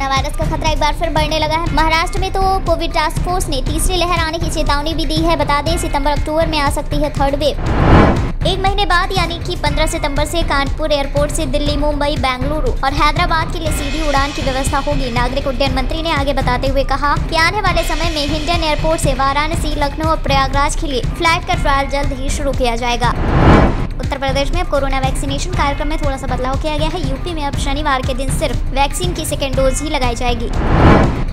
Corona virus का खतरा एक बार फिर बढ़ने लगा है। महाराष्ट्र में तो कोविड टास्क फोर्स ने तीसरी लहर आने की चेतावनी भी दी है। बता दें, सितंबर-अक्टूबर में आ सकती है थर्ड वेव। एक महीने बाद यानी कि 15 सितंबर से कानपुर एयरपोर्ट से दिल्ली, मुंबई, बेंगलुरु और हैदराबाद के लिए सीधी उड़ान की व्यवस्था होगी। नागरिक उड्डयन मंत्री ने आगे बताते हुए कहा कि आने वाले समय में हिंडन एयरपोर्ट से वाराणसी, लखनऊ और प्रयागराज के लिए फ्लाइट का ट्रायल जल्द ही शुरू किया जाएगा। उत्तर प्रदेश में अब कोरोना वैक्सीनेशन कार्यक्रम में थोड़ा सा बदलाव किया गया है। यूपी में अब शनिवार के दिन सिर्फ वैक्सीन की सेकेंड डोज ही लगाई जाएगी।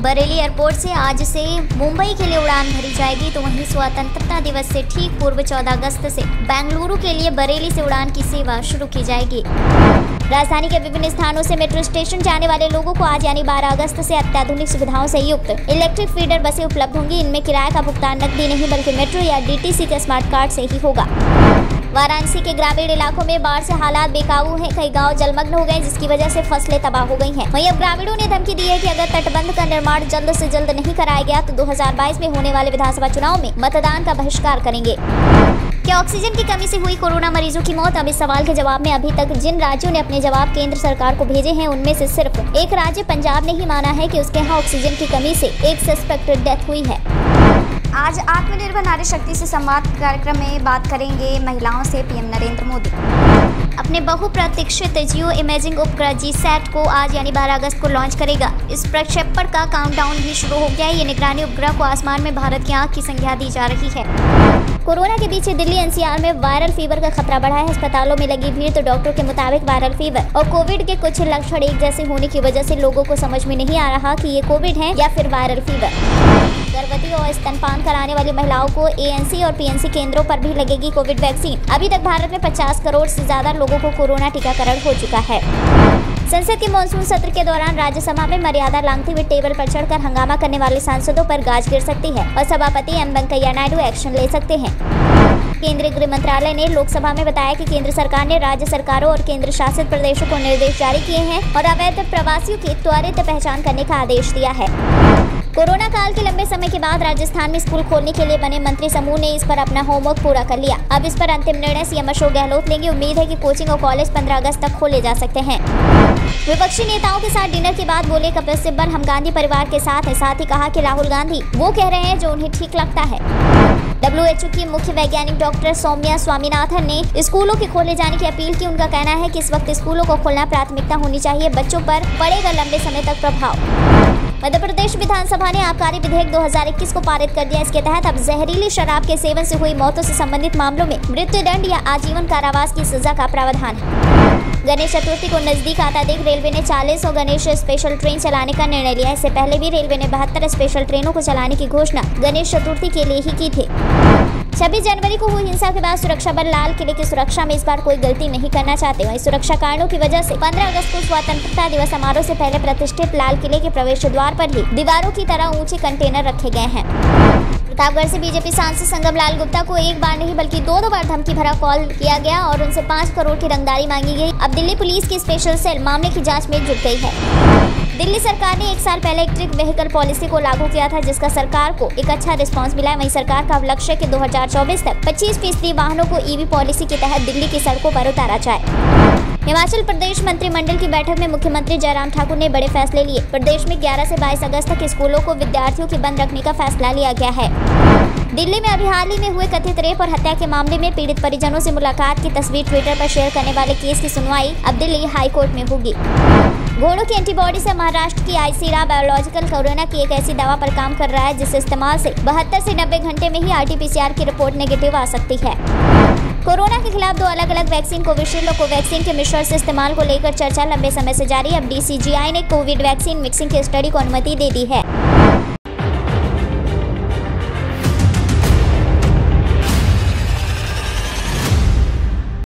बरेली एयरपोर्ट से आज से मुंबई के लिए उड़ान भरी जाएगी, तो वहीं स्वतंत्रता दिवस से ठीक पूर्व 14 अगस्त से बेंगलुरु के लिए बरेली से उड़ान की सेवा शुरू की जाएगी। राजधानी के विभिन्न स्थानों से मेट्रो स्टेशन जाने वाले लोगों को आज यानी 12 अगस्त से अत्याधुनिक सुविधाओं से युक्त इलेक्ट्रिक फीडर बसें उपलब्ध होंगी। इनमें किराए का भुगतान नकदी नहीं बल्कि मेट्रो या डीटीसी के स्मार्ट कार्ड से ही होगा। वाराणसी के ग्रामीण इलाकों में बाढ़ से हालात बेकाबू हैं। कई गांव जलमग्न हो गए, जिसकी वजह से फसलें तबाह हो गई हैं। वहीं अब ग्रामीणों ने धमकी दी है कि अगर तटबंध का निर्माण जल्द से जल्द नहीं कराया गया तो 2022 में होने वाले विधानसभा चुनाव में मतदान का बहिष्कार करेंगे। क्या ऑक्सीजन की कमी से हुई कोरोना मरीजों की मौत? अब इस सवाल के जवाब में अभी तक जिन राज्यों ने अपने जवाब केंद्र सरकार को भेजे हैं, उनमें से सिर्फ एक राज्य पंजाब ने ही माना है कि उसके यहाँ ऑक्सीजन की कमी से एक सस्पेक्टेड डेथ हुई है। आज आत्मनिर्भर नारी शक्ति से संवाद कार्यक्रम में बात करेंगे महिलाओं से पीएम नरेंद्र मोदी। अपने बहुप्रतीक्षित जियो इमेजिंग उपग्रह जीसैट को आज यानी 12 अगस्त को लॉन्च करेगा। इस प्रक्षेपण का काउंटडाउन भी शुरू हो गया है। ये निगरानी उपग्रह को आसमान में भारत की आंख की संज्ञा दी जा रही है। कोरोना के पीछे दिल्ली एनसीआर में वायरल फीवर का खतरा बढ़ा है। अस्पतालों में लगी भीड़, तो डॉक्टर के मुताबिक वायरल फीवर और कोविड के कुछ लक्षण एक जैसे होने की वजह से लोगों को समझ में नहीं आ रहा कि ये कोविड है या फिर वायरल फीवर। गर्भवती और स्तनपान कराने वाली महिलाओं को एएनसी और पीएनसी केंद्रों पर भी लगेगी कोविड वैक्सीन। अभी तक भारत में 50 करोड़ से ज्यादा लोगों को कोरोना टीकाकरण हो चुका है। संसद के मानसून सत्र के दौरान राज्यसभा में मर्यादा लांघते हुए टेबल पर चढ़कर हंगामा करने वाले सांसदों पर गाज गिर सकती है और सभापति एम वेंकैया नायडू एक्शन ले सकते हैं। केंद्रीय गृह मंत्रालय ने लोकसभा में बताया कि केंद्र सरकार ने राज्य सरकारों और केंद्र शासित प्रदेशों को निर्देश जारी किए हैं और अवैध प्रवासियों की त्वरित पहचान करने का आदेश दिया है। कोरोना काल के लंबे समय के बाद राजस्थान में स्कूल खोलने के लिए बने मंत्री समूह ने इस पर अपना होमवर्क पूरा कर लिया। अब इस पर अंतिम निर्णय सीएम अशोक गहलोत लेंगे। उम्मीद है कि कोचिंग और कॉलेज 15 अगस्त तक खोले जा सकते हैं। विपक्षी नेताओं के साथ डिनर के बाद बोले कपिल सिब्बल, हम गांधी परिवार के साथ हैं। साथ ही कहा कि राहुल गांधी वो कह रहे हैं जो उन्हें ठीक लगता है। WHO की मुख्य वैज्ञानिक डॉक्टर सौम्या स्वामीनाथन ने स्कूलों के खोले जाने की अपील की। उनका कहना है कि इस वक्त स्कूलों को खोलना प्राथमिकता होनी चाहिए। बच्चों पर पड़ेगा लंबे समय तक प्रभाव। मध्य प्रदेश विधानसभा ने आबकारी विधेयक 2021 को पारित कर दिया। इसके तहत अब जहरीली शराब के सेवन से हुई मौतों से संबंधित मामलों में मृत्युदंड या आजीवन कारावास की सजा का प्रावधान है। गणेश चतुर्थी को नजदीक आता देख रेलवे ने 40 और गणेश स्पेशल ट्रेन चलाने का निर्णय लिया। इससे पहले भी रेलवे ने 72 स्पेशल ट्रेनों को चलाने की घोषणा गणेश चतुर्थी के लिए ही की थी। 26 जनवरी को हुई हिंसा के बाद सुरक्षा बल लाल किले की सुरक्षा में इस बार कोई गलती नहीं करना चाहते। वहीं सुरक्षा कारणों की वजह से 15 अगस्त को स्वतंत्रता दिवस समारोह से पहले प्रतिष्ठित लाल किले के प्रवेश द्वार पर ही दीवारों की तरह ऊंचे कंटेनर रखे गए हैं। प्रतापगढ़ से बीजेपी सांसद संगम लाल गुप्ता को एक बार नहीं बल्कि 2 बार धमकी भरा कॉल किया गया और उनसे 5 करोड़ की रंगदारी मांगी गई। अब दिल्ली पुलिस की स्पेशल सेल मामले की जांच में जुट गई है। दिल्ली सरकार ने 1 साल पहले इलेक्ट्रिक व्हीकल पॉलिसी को लागू किया था, जिसका सरकार को एक अच्छा रिस्पांस मिला है। वहीं सरकार का लक्ष्य है कि 2024 तक 25% वाहनों को ईवी पॉलिसी के तहत दिल्ली की सड़कों पर उतारा जाए। हिमाचल प्रदेश मंत्रिमंडल की बैठक में मुख्यमंत्री जयराम ठाकुर ने बड़े फैसले लिए। प्रदेश में 11 से 22 अगस्त तक स्कूलों को विद्यार्थियों के बंद रखने का फैसला लिया गया है। दिल्ली में अभी हाल ही में हुए कथित रेप और हत्या के मामले में पीड़ित परिजनों से मुलाकात की तस्वीर ट्विटर पर शेयर करने वाले केस की सुनवाई अब दिल्ली हाई कोर्ट में होगी। घोड़ों की एंटीबॉडी से महाराष्ट्र की आईसीआर बायोलॉजिकल कोरोना की एक ऐसी दवा पर काम कर रहा है जिससे इस्तेमाल से 72 से 90 घंटे में ही RT-PCR की रिपोर्ट नेगेटिव आ सकती है। कोरोना के खिलाफ 2 अलग-अलग वैक्सीन कोविशील्ड और कोवैक्सीन के मिश्रण से इस्तेमाल को लेकर चर्चा लंबे समय से जारी है। अब DCGI ने कोविड वैक्सीन मिक्सिंग की स्टडी को अनुमति दे दी है।